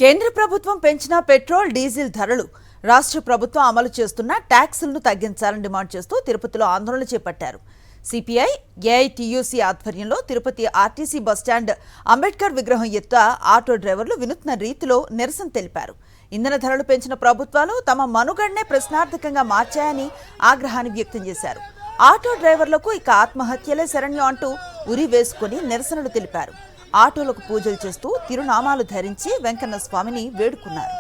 కేంద్ర ప్రభుత్వం పెంచిన పెట్రోల్ డీజిల్ ధరలు రాష్ట్ర ప్రభుత్వం అమలు చేస్తున్న ట్యాక్సులను తగ్గించాలని డిమాండ్ చేస్తూ తిరుపతిలో ఆందోళన చేపట్టారు. సిపిఐ ఏఐటియుసి ఆధ్వర్యంలో తిరుపతి ఆర్టీసీ బస్టాండ్ అంబేద్కర్ విగ్రహం ఎత్త ఆటో డ్రైవర్లు వినూత్న రీతిలో నిరసన తెలిపారు. ఇంధన ధరలు పెంచిన ప్రభుత్వాలు తమ మనుగడనే ప్రశ్నార్థకంగా మార్చాయని ఆగ్రహాన్ని వ్యక్తం చేశారు. ఆటో డ్రైవర్లకు ఇక ఆత్మహత్యలే శరణ్యం అంటూ ఉరి వేసుకుని నిరసనలు తెలిపారు. ఆటోలకు పూజలు చేస్తూ తిరునామాలు ధరించి వెంకన్న స్వామిని వేడుకున్నారు.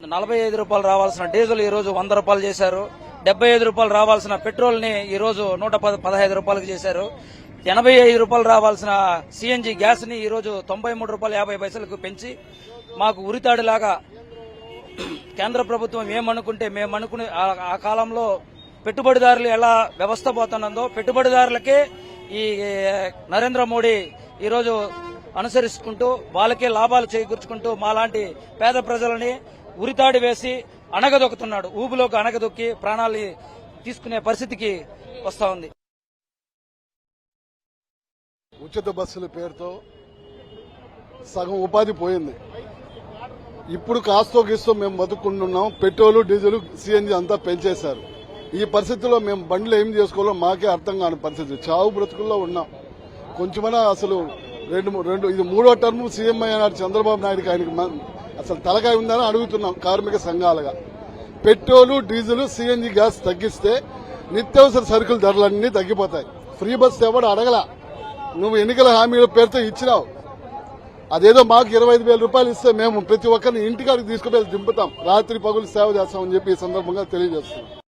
₹45 రావాల్సిన డీజిల్ ఈ రోజు ₹100 చేశారు. ₹75 రావాల్సిన పెట్రోల్ ని ఈ రోజు ₹115 చేశారు. ₹85 రావాల్సిన సిఎన్జి గ్యాస్ ని ఈ రోజు ₹93.50 పెంచి మాకు ఉరితాడిలాగా కేంద్ర ప్రభుత్వం ఏమనుకుంటే మేమనుకునే ఆ కాలంలో పెట్టుబడిదారులు ఎలా వ్యవస్థ పోతున్నదో పెట్టుబడిదారులకే ఈ నరేంద్ర మోడీ ఈ రోజు అనుసరిస్తుంటూ వాళ్ళకే లాభాలు చేకూర్చుకుంటూ మాలాంటి పేద ప్రజలని ఉరితాడి వేసి అణగదొక్కుతున్నాడు. ఊబిలోకి అణగదొక్కి ప్రాణాలు తీసుకునే పరిస్థితికి వస్తా ఉంది. ఉచిత బస్సుల పేరుతో సగం ఉపాధి పోయింది. ఇప్పుడు కాస్తో గీస్తో మేము బతుకుంటున్నాం. పెట్రోలు డీజిల్ సిఎన్జి అంతా పెంచేశారు. ఈ పరిస్థితుల్లో మేము బండ్లు ఏం చేసుకోవాలో మాకే అర్థం కాని పరిస్థితి. చావు బ్రతుకుల్లో ఉన్నాం. కొంచెమైనా అసలు ఇది 3వ టర్మ్ సీఎం అయ్యాడు చంద్రబాబు నాయుడుకి. ఆయనకి అసలు తలకాయ ఉందని అడుగుతున్నాం కార్మిక సంఘాలుగా. పెట్రోలు డీజిల్ సిఎన్జి గ్యాస్ తగ్గిస్తే నిత్యావసర సరుకుల ధరలన్నీ తగ్గిపోతాయి. ఫ్రీ బస్ ఎవడు అడగలా. నువ్వు ఎన్నికల హామీల పేరుతో ఇచ్చినావు. అదేదో మాకు ₹25,000 ఇస్తే మేము ప్రతి ఒక్కరిని ఇంటికాడికి తీసుకువెళ్ళి దింపుతాం. రాత్రి పగులు సేవ చేస్తామని చెప్పి ఈ సందర్భంగా తెలియజేస్తున్నాం.